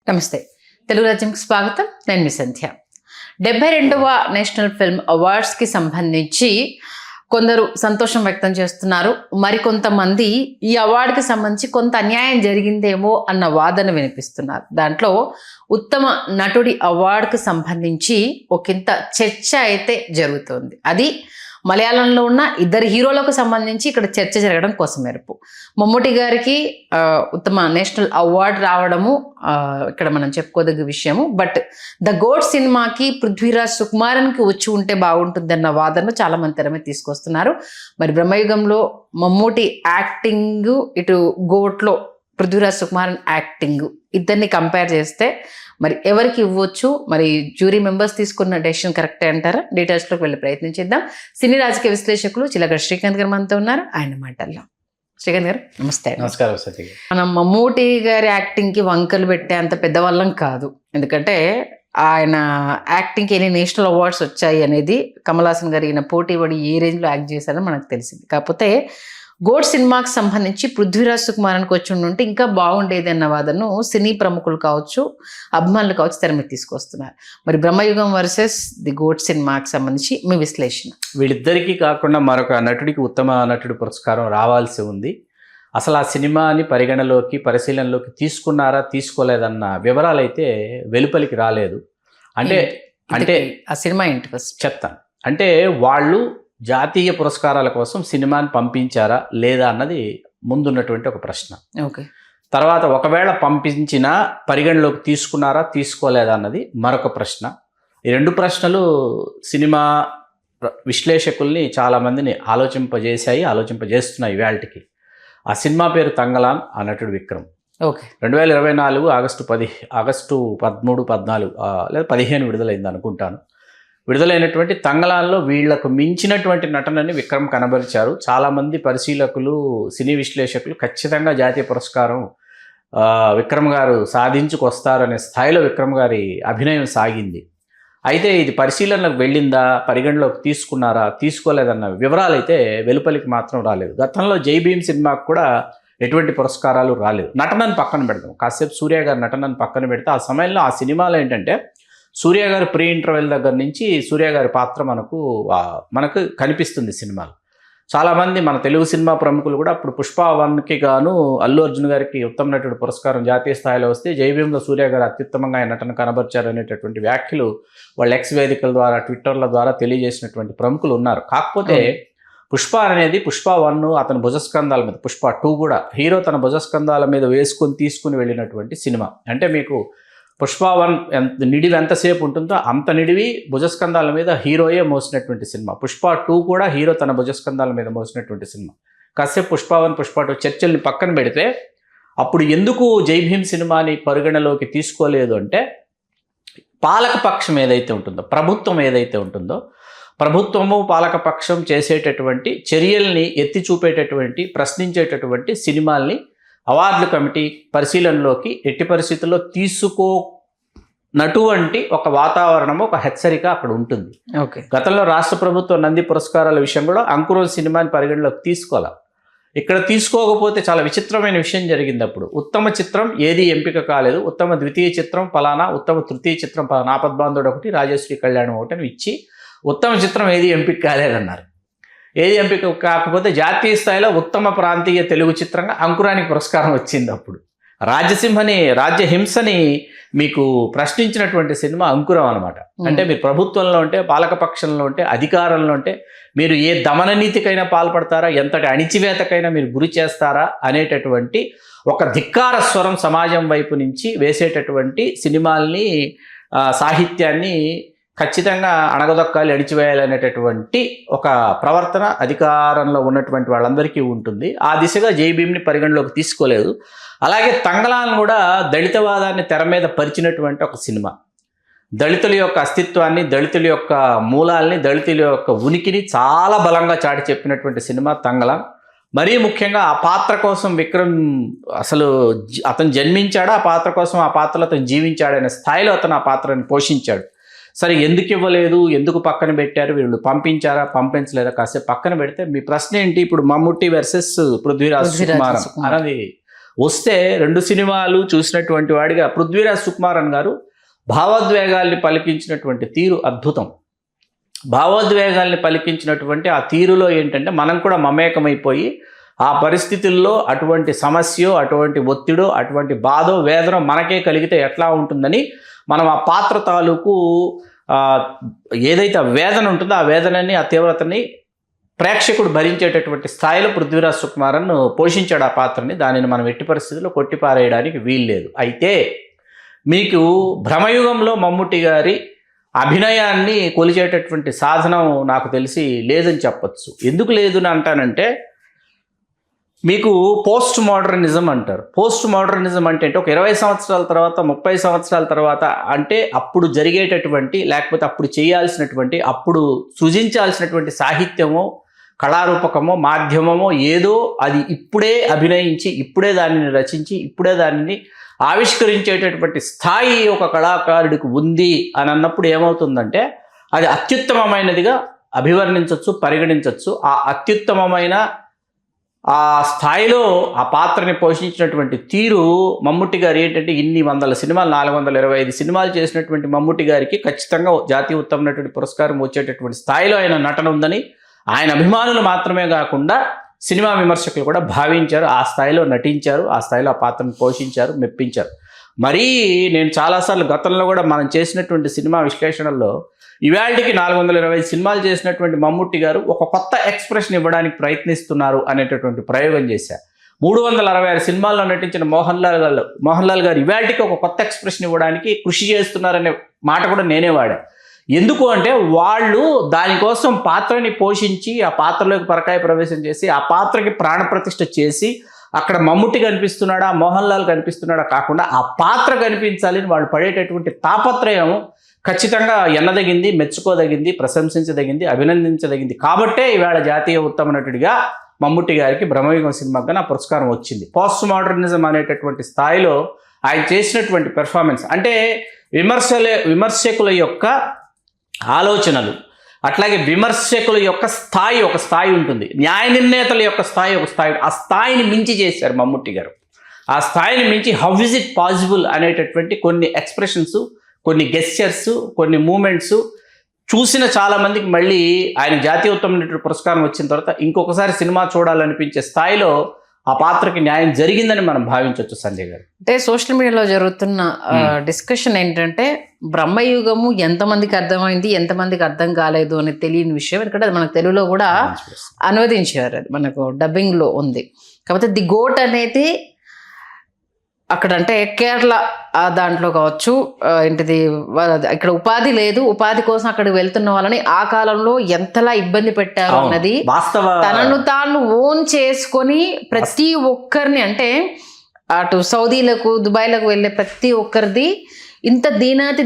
నమస్తే. తెలుగు రాజ్యంకి స్వాగతం. నేను మీ సంధ్య. 72వ నేషనల్ ఫిల్మ్ అవార్డ్స్కి సంబంధించి కొందరు సంతోషం వ్యక్తం చేస్తున్నారు. మరికొంతమంది ఈ అవార్డుకి సంబంధించి కొంత అన్యాయం జరిగిందేమో అన్న వాదన వినిపిస్తున్నారు. దాంట్లో ఉత్తమ నటుడి అవార్డుకి సంబంధించి ఒకంత చర్చ అయితే జరుగుతుంది. అది మలయాళంలో ఉన్న ఇద్దరు హీరోలకు సంబంధించి ఇక్కడ చర్చ జరగడం కోసం మెరుపు. మమ్ముటి గారికి ఉత్తమ నేషనల్ అవార్డు రావడము ఇక్కడ మనం చెప్పుకోదగ్గ విషయము. బట్ ద గోడ్ సినిమాకి పృథ్వీరాజ్ సుకుమారన్కి వచ్చి ఉంటే బాగుంటుందన్న వాదనను చాలా మంది తెర మీద తీసుకొస్తున్నారు. మరి బ్రహ్మయుగంలో మమ్ముటి యాక్టింగ్, ఇటు గోట్లో పృథ్వీరాజ్ సుకుమారన్ యాక్టింగ్, ఇద్దరిని కంపేర్ చేస్తే మరి ఎవరికి ఇవ్వచ్చు? మరి జ్యూరీ మెంబర్స్ తీసుకున్న డెసిషన్ కరెక్టే అంటారా? డీటెయిల్స్లోకి వెళ్ళి ప్రయత్నించేద్దాం. సినీ రాజకీయ విశ్లేషకులు చిలక శ్రీకాంత్ గారు మనతో ఉన్నారు. ఆయన మాటల్లో. శ్రీకాంత్ గారు నమస్తే. నమస్కారం సతీ. మనం మమ్మూటి గారి యాక్టింగ్కి వంకలు పెట్టే అంత పెద్దవాళ్ళం కాదు. ఎందుకంటే ఆయన యాక్టింగ్కి ఎన్ని నేషనల్ అవార్డ్స్ వచ్చాయి అనేది, కమల్ హాసన్ గారు ఈయన పోటీ పడి ఏ రేంజ్లో యాక్ట్ చేశారని మనకు తెలిసింది. కాకపోతే గోడ్ సినిమాకి సంబంధించి పృథ్వీరాజ్ సుకుమారన్కి వచ్చి ఉంటే ఇంకా బాగుండేది అన్న వాదనను సినీ ప్రముఖులు కావచ్చు, అభిమానులు కావచ్చు తెర మీద తీసుకొస్తున్నారు. మరి బ్రహ్మయుగం వర్సెస్ ది గోడ్ సినిమాకి సంబంధించి మీ విశ్లేషణ. వీళ్ళిద్దరికీ కాకుండా మరొక నటుడికి ఉత్తమ నటుడి పురస్కారం రావాల్సి ఉంది. అసలు ఆ సినిమాని పరిశీలనలోకి తీసుకున్నారా తీసుకోలేదన్న వివరాలు అయితే వెలుపలికి రాలేదు. అంటే ఆ సినిమా ఏంటి ఫస్ట్ చెప్తాను. అంటే వాళ్ళు జాతీయ పురస్కారాల కోసం సినిమాని పంపించారా లేదా అన్నది ముందున్నటువంటి ఒక ప్రశ్న. ఓకే. తర్వాత ఒకవేళ పంపించినా పరిగణలోకి తీసుకున్నారా తీసుకోలేదా అన్నది మరొక ప్రశ్న. ఈ రెండు ప్రశ్నలు సినిమా విశ్లేషకుల్ని చాలామందిని ఆలోచింపజేస్తున్నాయి వేళటికి. ఆ సినిమా పేరు తంగలాన్, ఆ నటుడు విక్రమ్. ఓకే. 2024 ఆగస్టు 13, 14 లేదా 15 విడుదలైంది అనుకుంటాను. విడుదలైనటువంటి తంగలాన్లో వీళ్లకు మించినటువంటి నటనని విక్రమ్ కనబరిచారు. చాలామంది పరిశీలకులు, సినీ విశ్లేషకులు ఖచ్చితంగా జాతీయ పురస్కారం విక్రమ్ గారు సాధించుకొస్తారనే స్థాయిలో విక్రమ్ గారి అభినయం సాగింది. అయితే ఇది పరిశీలనలకు వెళ్ళిందా, పరిగణలోకి తీసుకున్నారా తీసుకోలేదన్న వివరాలు అయితే వెలుపలికి మాత్రం రాలేదు. గతంలో జై భీమ్ సినిమాకు కూడా ఎటువంటి పురస్కారాలు రాలేదు. నటనని పక్కన పెడతాం, కాసేపు సూర్య గారి నటనని పక్కన పెడితే ఆ సమయంలో ఆ సినిమాలో ఏంటంటే సూర్య గారు ప్రీ ఇంటర్వెల్ దగ్గర నుంచి సూర్య గారి పాత్ర మనకు కనిపిస్తుంది సినిమాలో. చాలామంది మన తెలుగు సినిమా ప్రముఖులు కూడా అప్పుడు పుష్ప 1కి గాను అల్లు అర్జున్ గారికి ఉత్తమ నటుడు పురస్కారం జాతీయ స్థాయిలో వస్తే జై భీమ్లో సూర్య గారు అత్యుత్తమంగా ఆయన నటన కనబర్చారు అనేటటువంటి వ్యాఖ్యలు వాళ్ళ ఎక్స్ వేదికల ద్వారా, ట్విట్టర్ల ద్వారా తెలియజేసినటువంటి ప్రముఖులు ఉన్నారు. కాకపోతే పుష్ప 1 అతని భుజస్కంధాల మీద, పుష్ప 2 కూడా హీరో తన భుజస్కంధాల మీద తీసుకుని వెళ్ళినటువంటి సినిమా. అంటే మీకు పుష్ప 1 నిడివి ఎంతసేపు ఉంటుందో అంత నిడివి భుజస్కంధాల మీద హీరోయే మోసినటువంటి సినిమా. పుష్ప 2 కూడా హీరో తన భుజస్కంధాల మీద మోసినటువంటి సినిమా. కాసేపు పుష్ప 1, పుష్ప 2 చర్చల్ని పక్కన పెడితే అప్పుడు ఎందుకు జై భీమ్ సినిమాని పరిగణలోకి తీసుకోలేదు అంటే, పాలకపక్షం ఏదైతే ఉంటుందో, ప్రభుత్వం ఏదైతే ఉంటుందో, ప్రభుత్వము పాలకపక్షం చేసేటటువంటి చర్యల్ని ఎత్తి చూపేటటువంటి, ప్రశ్నించేటటువంటి సినిమాల్ని అవార్డుల కమిటీ పరిశీలనలోకి ఎట్టి పరిస్థితుల్లో తీసుకోనటువంటి ఒక వాతావరణము, ఒక హెచ్చరిక అక్కడ ఉంటుంది. ఓకే. గతంలో రాష్ట్ర ప్రభుత్వం నంది పురస్కారాల విషయం కూడా అంకురోజ్ సినిమాని పరిగణలోకి తీసుకోవాలి. ఇక్కడ తీసుకోకపోతే చాలా విచిత్రమైన విషయం జరిగింది. అప్పుడు ఉత్తమ చిత్రం ఏది ఎంపిక కాలేదు. ఉత్తమ ద్వితీయ చిత్రం ఫలానా, ఉత్తమ తృతీయ చిత్రం ఫలానా, ఆపద్బాంధవుడు 1, రాజశ్రీ కళ్యాణం 1 ఇచ్చి ఉత్తమ చిత్రం ఏది ఎంపిక కాలేదన్నారు. ఏది ఎంపిక కాకపోతే జాతీయ స్థాయిలో ఉత్తమ ప్రాంతీయ తెలుగు చిత్రంగా అంకురానికి పురస్కారం వచ్చింది. అప్పుడు రాజ్యహింసని మీకు ప్రశ్నించినటువంటి సినిమా అంకురం అనమాట. అంటే మీరు ప్రభుత్వంలో ఉంటే, పాలకపక్షంలో ఉంటే, అధికారంలో ఉంటే మీరు ఏ దమన నీతికైనా పాల్పడతారా, ఎంతటి అణిచివేతకైనా మీరు గురి చేస్తారా అనేటటువంటి ఒక ధిక్కార స్వరం సమాజం వైపు నుంచి వేసేటటువంటి సినిమాల్ని, సాహిత్యాన్ని ఖచ్చితంగా అణగదొక్కాలి, అణిచివేయాలనేటటువంటి ఒక ప్రవర్తన అధికారంలో ఉన్నటువంటి వాళ్ళందరికీ ఉంటుంది. ఆ దిశగా జై భీమ్ని పరిగణలోకి తీసుకోలేదు. అలాగే తంగలాన్ కూడా దళితవాదాన్ని తెర మీద పరిచినటువంటి ఒక సినిమా. దళితుల యొక్క అస్తిత్వాన్ని, దళితుల యొక్క మూలాల్ని, దళితుల యొక్క ఉనికిని చాలా బలంగా చాటి చెప్పినటువంటి సినిమా తంగలాన్. మరీ ముఖ్యంగా ఆ పాత్ర కోసం విక్రమ్ అసలు అతను జన్మించాడు, ఆ పాత్ర కోసం ఆ పాత్రలో అతను జీవించాడనే స్థాయిలో అతను ఆ పాత్రని పోషించాడు. సరే, ఎందుకు ఇవ్వలేదు, ఎందుకు పక్కన పెట్టారు, వీళ్ళు పంపించారా పంపించలేదా కాసేపు పక్కన పెడితే మీ ప్రశ్న ఏంటి? ఇప్పుడు మమ్ముట్టి వర్సెస్ పృథ్వీరాజ్ సుకుమారన్ అన్నది వస్తే 2 సినిమాలు చూసినటువంటి వాడిగా పృథ్వీరాజ్ సుకుమారన్ గారు భావోద్వేగాల్ని పలికించినటువంటి తీరు అద్భుతం. భావోద్వేగాల్ని పలికించినటువంటి ఆ తీరులో ఏంటంటే మనం కూడా మమేకమైపోయి ఆ పరిస్థితుల్లో అటువంటి సమస్య, అటువంటి ఒత్తిడో, అటువంటి బాధో, వేదనో మనకే కలిగితే ఎట్లా ఉంటుందని మనం ఆ పాత్ర తాలూకు ఏదైతే వేదన ఉంటుందో ఆ వేదనని, ఆ తీవ్రతని ప్రేక్షకుడు భరించేటటువంటి స్థాయిలో పృథ్వీరాజ్ సుకుమారన్ పోషించాడు ఆ పాత్రని. దానిని మనం ఎట్టి పరిస్థితుల్లో కొట్టిపారేయడానికి వీల్లేదు. అయితే మీకు భ్రమయుగంలో మమ్ముట్టి గారి అభినయాన్ని కొలిచేటటువంటి సాధనం నాకు తెలిసి లేదని చెప్పచ్చు. ఎందుకు లేదు అని అంటానంటే, మీకు పోస్ట్ మోడర్నిజం అంటారు. పోస్ట్ మోడర్నిజం అంటే ఒక 20 సంవత్సరాల తర్వాత, 30 సంవత్సరాల తర్వాత అంటే అప్పుడు జరిగేటటువంటి, లేకపోతే అప్పుడు చేయాల్సినటువంటి, అప్పుడు సృజించాల్సినటువంటి సాహిత్యమో, కళారూపకమో, మాధ్యమమో ఏదో అది ఇప్పుడే అభినయించి, ఇప్పుడే దానిని రచించి, ఇప్పుడే దానిని ఆవిష్కరించేటటువంటి స్థాయి ఒక కళాకారుడికి ఉంది అని అన్నప్పుడు ఏమవుతుందంటే అది అత్యుత్తమమైనదిగా అభివర్ణించవచ్చు, పరిగణించవచ్చు. ఆ అత్యుత్తమమైన ఆ స్థాయిలో ఆ పాత్రని పోషించినటువంటి తీరు మమ్ముట్టి గారు ఏంటంటే ఇన్ని వందల సినిమాలు, 425 సినిమాలు చేసినటువంటి మమ్ముట్టి గారికి ఖచ్చితంగా జాతీయ ఉత్తమ నటుడి పురస్కారం వచ్చేటటువంటి స్థాయిలో ఆయన నటన ఉందని ఆయన అభిమానులు మాత్రమే కాకుండా సినిమా విమర్శకులు కూడా భావించారు. ఆ స్థాయిలో నటించారు, ఆ స్థాయిలో ఆ పాత్రను పోషించారు, మెప్పించారు. మరీ నేను చాలాసార్లు గతంలో కూడా మనం చేసినటువంటి సినిమా విశ్లేషణల్లో ఇవాళకి 420 సినిమాలు చేసినటువంటి మమ్ముట్టి గారు ఒక కొత్త ఎక్స్ప్రెషన్ ఇవ్వడానికి ప్రయత్నిస్తున్నారు అనేటటువంటి ప్రయోగం చేశారు. 366 సినిమాల్లో నటించిన మోహన్ లాల్ గారు ఇవాళకి ఒక కొత్త ఎక్స్ప్రెషన్ ఇవ్వడానికి కృషి చేస్తున్నారనే మాట కూడా నేనే వాడా. ఎందుకు అంటే వాళ్ళు దానికోసం పాత్రని పోషించి ఆ పాత్రలోకి పరకాయ ప్రవేశం చేసి ఆ పాత్రకి ప్రాణప్రతిష్ఠ చేసి అక్కడ మమ్ముట్టి కనిపిస్తున్నాడా, మోహన్ లాల్ కనిపిస్తున్నాడా కాకుండా ఆ పాత్ర కనిపించాలి అని వాళ్ళు పడేటటువంటి తాపత్రయం ఖచ్చితంగా ఎన్నదగింది, మెచ్చుకోదగింది, ప్రశంసించదగింది, అభినందించదగింది. కాబట్టే ఇవాళ జాతీయ ఉత్తమ నటుడిగా మమ్ముట్టి గారికి బ్రహ్మయుగం సినిమాగా నా పురస్కారం వచ్చింది. పోస్ట్ మోడర్నిజం అనేటటువంటి స్థాయిలో ఆయన చేసినటువంటి పెర్ఫార్మెన్స్ అంటే విమర్శకుల యొక్క ఆలోచనలు, అట్లాగే విమర్శకుల యొక్క స్థాయి ఒక స్థాయి ఉంటుంది, న్యాయ నిర్ణేతల యొక్క స్థాయి ఒక స్థాయి, ఆ స్థాయిని మించి చేశారు మమ్ముట్టి గారు. ఆ స్థాయిని మించి హౌ ఇస్ ఇట్ పాసిబుల్ అనేటటువంటి కొన్ని ఎక్స్ప్రెషన్స్, కొన్ని గెస్చర్స్, కొన్ని మూమెంట్స్ చూసిన చాలామందికి మళ్ళీ ఆయన జాతీయ ఉత్తమ నటుడి పురస్కారం వచ్చిన తర్వాత ఇంకొకసారి సినిమా చూడాలనిపించే స్థాయిలో ఆ పాత్రకి న్యాయం జరిగిందని మనం భావించవచ్చు. సంజయ్ గారు, అంటే సోషల్ మీడియాలో జరుగుతున్న డిస్కషన్ ఏంటంటే బ్రహ్మయుగము ఎంతమందికి అర్థమైంది, ఎంతమందికి అర్థం కాలేదు అని తెలియని విషయం. ఎందుకంటే మనకు తెలుగులో కూడా అనువదించారు, అది మనకు డబ్బింగ్లో ఉంది. కాకపోతే ది గోట్ అనేది అక్కడ అంటే కేరళ దాంట్లో కావచ్చు, ఏంటిది ఇక్కడ ఉపాధి లేదు, ఉపాధి కోసం అక్కడికి వెళ్తున్న వాళ్ళని ఆ కాలంలో ఎంతలా ఇబ్బంది పెట్టారు అన్నది తనను తాను ఓన్ చేసుకొని ప్రతి ఒక్కరిని, అంటే అటు సౌదీలకు, దుబాయ్లకు వెళ్ళే ప్రతి ఒక్కరిది ఇంత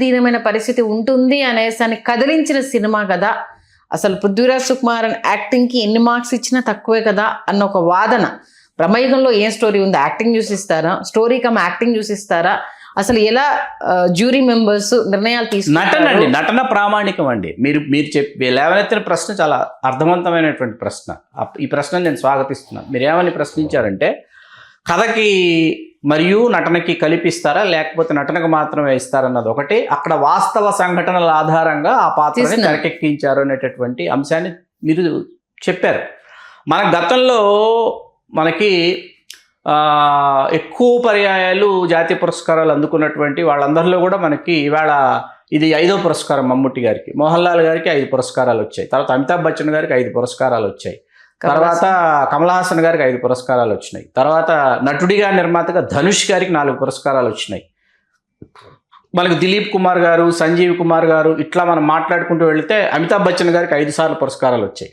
దీనమైన పరిస్థితి ఉంటుంది అనేసి కదిలించిన సినిమా కదా. అసలు పృథ్వీరాజ్ సుకుమారన్ యాక్టింగ్కి ఎన్ని మార్క్స్ ఇచ్చినా తక్కువే కదా అన్న ఒక వాదన. బ్రహ్మయుగంలో ఏం స్టోరీ ఉంది, యాక్టింగ్ చూసిస్తారా, స్టోరీ కమ్ యాక్టింగ్ చూసిస్తారా, అసలు ఎలా జ్యూరీ మెంబర్స్ నిర్ణయాలు తీసుకుంటారు? నటన ప్రామాణికం అండి. మీరు చెప్పి లేవనెత్తిన ప్రశ్న చాలా అర్థవంతమైనటువంటి ప్రశ్న. ఈ ప్రశ్న నేను స్వాగతిస్తున్నాను. మీరు ఏమని ప్రశ్నించారంటే కథకి మరియు నటనకి కలిపిస్తారా లేకపోతే నటనకు మాత్రమే ఇస్తారన్నది ఒకటి, అక్కడ వాస్తవ సంఘటనల ఆధారంగా ఆ పాత్రని తెరకెక్కించారు అనేటటువంటి అంశాన్ని మీరు చెప్పారు. మన గతంలో మనకి ఎక్కువ పర్యాయాలు జాతీయ పురస్కారాలు అందుకున్నటువంటి వాళ్ళందరిలో కూడా మనకి ఇవాళ ఇది 5వ పురస్కారం మమ్ముట్టి గారికి. మోహన్ లాల్ గారికి 5 పురస్కారాలు వచ్చాయి. తర్వాత అమితాబ్ బచ్చన్ గారికి 5 పురస్కారాలు వచ్చాయి. తర్వాత కమల్ హాసన్ గారికి 5 పురస్కారాలు వచ్చినాయి. తర్వాత నటుడిగా నిర్మాతగా ధనుష్ గారికి 4 పురస్కారాలు వచ్చినాయి. మనకు దిలీప్ కుమార్ గారు, సంజీవ్ కుమార్ గారు, ఇట్లా మనం మాట్లాడుకుంటూ వెళితే అమితాబ్ బచ్చన్ గారికి 5 సార్లు పురస్కారాలు వచ్చాయి.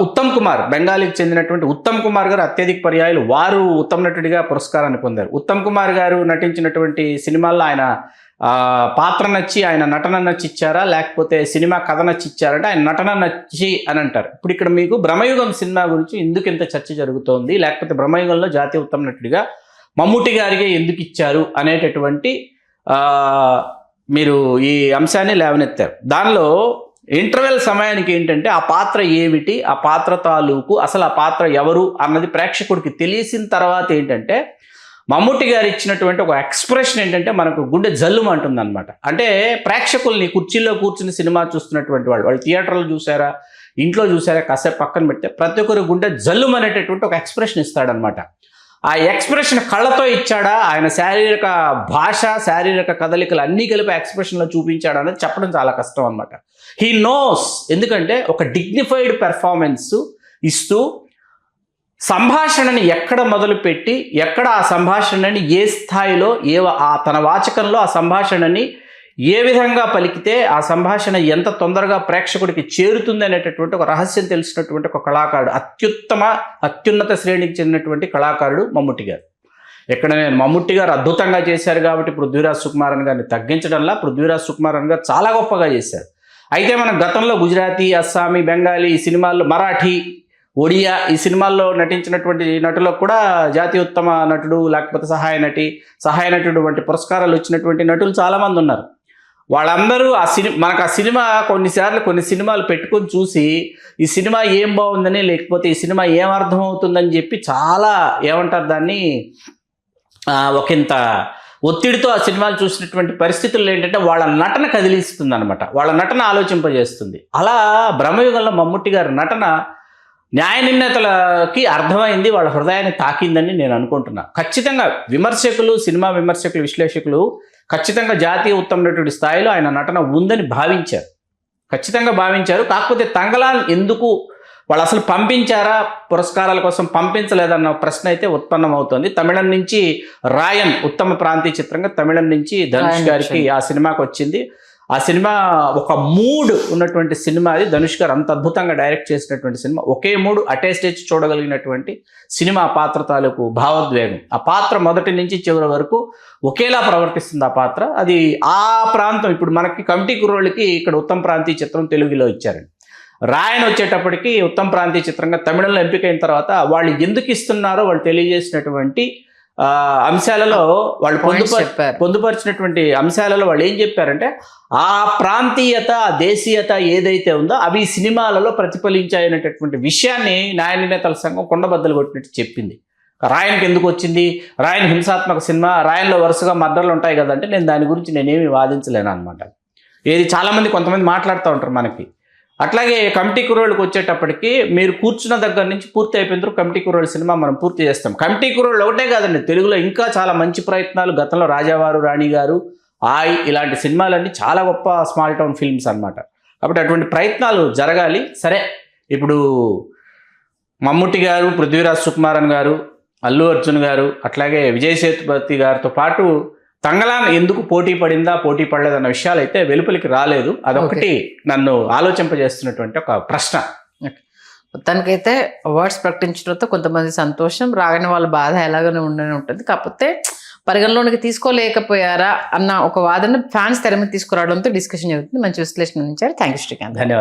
ఉత్తమ్ కుమార్, బెంగాలీకి చెందినటువంటి ఉత్తమ్ కుమార్ గారు అత్యధిక పర్యాయాలు వారు ఉత్తమ నటుడిగా పురస్కారాన్ని పొందారు. ఉత్తమ్ కుమార్ గారు నటించినటువంటి సినిమాల్లో ఆయన పాత్ర నచ్చి, ఆయన నటన నచ్చి ఇచ్చారా లేకపోతే సినిమా కథ నచ్చి ఇచ్చారంటే ఆయన నటన నచ్చి అని అంటారు. ఇప్పుడు ఇక్కడ మీకు బ్రహ్మయుగం సినిమా గురించి ఎందుకు ఇంత చర్చ జరుగుతోంది, లేకపోతే బ్రహ్మయుగంలో జాతీయ ఉత్తమ నటుడిగా మమ్ముట్టి గారికి ఎందుకు ఇచ్చారు అనేటటువంటి మీరు ఈ అంశాన్ని లేవనెత్తారు. దానిలో ఇంటర్వెల్ సమయానికి ఏంటంటే ఆ పాత్ర ఏమిటి, ఆ పాత్ర తాలూకు అసలు ఆ పాత్ర ఎవరు అన్నది ప్రేక్షకుడికి తెలిసిన తర్వాత ఏంటంటే మమ్ముట్టి గారు ఇచ్చినటువంటి ఒక ఎక్స్ప్రెషన్ ఏంటంటే మనకు గుండె జల్లుమంటుంది అనమాట. అంటే ప్రేక్షకుల్ని కుర్చీలో కూర్చుని సినిమా చూస్తున్నటువంటి వాళ్ళు థియేటర్లో చూసారా, ఇంట్లో చూసారా, కాసేపు పక్కన పెడితే ప్రతి ఒక్కరు గుండె జల్లుమనేటటువంటి ఒక ఎక్స్ప్రెషన్ ఇస్తాడనమాట. ఆ ఎక్స్ప్రెషన్ కళ్ళతో ఇచ్చాడా, ఆయన శారీరక భాష, శారీరక కదలికలు అన్నీ కలిపి ఎక్స్ప్రెషన్లో చూపించాడా అనేది చెప్పడం చాలా కష్టం అనమాట. హీ నోస్, ఎందుకంటే ఒక డిగ్నిఫైడ్ పెర్ఫార్మెన్స్ ఇస్తూ సంభాషణని ఎక్కడ మొదలుపెట్టి ఎక్కడ ఆ సంభాషణని ఏ స్థాయిలో తన వాచకంలో ఆ సంభాషణని ఏ విధంగా పలికితే ఆ సంభాషణ ఎంత తొందరగా ప్రేక్షకుడికి చేరుతుంది అనేటటువంటి ఒక రహస్యం తెలిసినటువంటి ఒక కళాకారుడు, అత్యున్నత శ్రేణికి చెందినటువంటి కళాకారుడు మమ్ముట్టి గారు. ఇక్కడ నేను మమ్ముట్టి గారు అద్భుతంగా చేశారు కాబట్టి పృథ్వీరాజ్ సుకుమారన్ గారిని తగ్గించడంలా పృథ్వీరాజ్ సుకుమారన్ గారు చాలా గొప్పగా చేశారు. అయితే మనం గతంలో గుజరాతీ, అస్సామీ, బెంగాలీ ఈ సినిమాల్లో, మరాఠీ, ఒడియా ఈ సినిమాల్లో నటించినటువంటి నటులకు కూడా జాతీయ ఉత్తమ నటుడు లేకపోతే సహాయ నటుడు వంటి పురస్కారాలు వచ్చినటువంటి నటులు చాలామంది ఉన్నారు. వాళ్ళందరూ మనకు ఆ సినిమా కొన్ని సినిమాలు పెట్టుకొని చూసి ఈ సినిమా ఏం బాగుందని లేకపోతే ఈ సినిమా ఏం అర్థమవుతుందని చెప్పి చాలా ఏమంటారు దాన్ని ఒకంత ఒత్తిడితో ఆ సినిమాలు చూసినటువంటి పరిస్థితుల్లో ఏంటంటే వాళ్ళ నటన కదిలిస్తుంది అనమాట, వాళ్ళ నటన ఆలోచింపజేస్తుంది. అలా బ్రహ్మయుగంలో మమ్ముట్టి గారి నటన న్యాయ నిర్ణేతలకి అర్థమైంది, వాళ్ళ హృదయాన్ని తాకిందని నేను అనుకుంటున్నా. ఖచ్చితంగా సినిమా విమర్శకులు, విశ్లేషకులు ఖచ్చితంగా జాతీయ ఉత్తమ నటుడి స్థాయిలో ఆయన నటన ఉందని ఖచ్చితంగా భావించారు. కాకపోతే తంగలాన్ ఎందుకు వాళ్ళు అసలు పంపించారా, పురస్కారాల కోసం పంపించలేదన్న ప్రశ్న అయితే ఉత్పన్నమవుతుంది. తమిళం నుంచి రాయన్ ఉత్తమ ప్రాంతీయ చిత్రంగా తమిళం నుంచి ధనుష్ గారికి ఆ సినిమాకి వచ్చింది. ఆ సినిమా ఒక మూడ్ ఉన్నటువంటి సినిమా, అది ధనుష్ గారు అంత అద్భుతంగా డైరెక్ట్ చేసినటువంటి సినిమా. ఒకే మూడు అటే స్టేజ్ చూడగలిగినటువంటి సినిమా. పాత్ర తాలూకు భావోద్వేగం, ఆ పాత్ర మొదటి నుంచి చివరి వరకు ఒకేలా ప్రవర్తిస్తుంది ఆ పాత్ర. అది ఆ ప్రాంతం, ఇప్పుడు మనకి కమిటీ కుర్రోళ్ళకి ఇక్కడ ఉత్తమ ప్రాంతీయ చిత్రం తెలుగులో ఇచ్చారండి. రాయన్ వచ్చేటప్పటికి ఉత్తమ ప్రాంతీయ చిత్రంగా తమిళంలో ఎంపికైన తర్వాత వాళ్ళు ఎందుకు ఇస్తున్నారో వాళ్ళు తెలియజేసినటువంటి అంశాలలో వాళ్ళు పొందుపరిచినటువంటి అంశాలలో వాళ్ళు ఏం చెప్పారంటే ఆ ప్రాంతీయత, దేశీయత ఏదైతే ఉందో అవి సినిమాలలో ప్రతిఫలించాయనేటటువంటి విషయాన్ని న్యాయ నిర్ణేతల సంఘం కొండబద్దలు కొట్టినట్టు చెప్పింది. రాయన్కి ఎందుకు వచ్చింది, రాయన్ హింసాత్మక సినిమా, రాయన్లో వరుసగా మర్డర్లు ఉంటాయి కదంటే నేను దాని గురించి నేనేమి వాదించలేను అనమాట. కొంతమంది మాట్లాడుతూ ఉంటారు మనకి. అట్లాగే కమిటీ కుర్రోళ్ళకి వచ్చేటప్పటికి మీరు కూర్చున్న దగ్గర నుంచి పూర్తి అయిపోయిన తర్వాత కమిటీ కుర్రోళ్ళ సినిమా మనం పూర్తి చేస్తాం. కమిటీ కుర్రోళ్ళు ఒకటే కాదండి, తెలుగులో ఇంకా చాలా మంచి ప్రయత్నాలు గతంలో రాజావారు, రాణి గారు, ఇలాంటి సినిమాలన్నీ చాలా గొప్ప స్మాల్ టౌన్ ఫిల్మ్స్ అనమాట. కాబట్టి అటువంటి ప్రయత్నాలు జరగాలి. సరే, ఇప్పుడు మమ్ముట్టి గారు, పృథ్వీరాజ్ సుకుమారన్ గారు, అల్లు అర్జున్ గారు, అట్లాగే విజయ్ సేతుపతి గారితో పాటు తంగలాన్ ఎందుకు పోటీ పడలేదన్న విషయాలు అయితే వెలుపలికి రాలేదు. అదొకటి నన్ను ఆలోచింపజేస్తున్నటువంటి ఒక ప్రశ్న. మొత్తానికైతే అవార్డ్స్ ప్రకటించడంతో కొంతమంది సంతోషం, రాగని వాళ్ళ బాధ ఎలాగనే ఉండనే ఉంటుంది. కాకపోతే పరిగణలోనికి తీసుకోలేకపోయారా అన్న ఒక వాదన ఫ్యాన్స్ తెర మీద తీసుకురావడంతో డిస్కషన్ జరుగుతుంది. మంచి విశ్లేషణ ఇచ్చారు. Thank you Srikanth. ధన్యవాదాలు.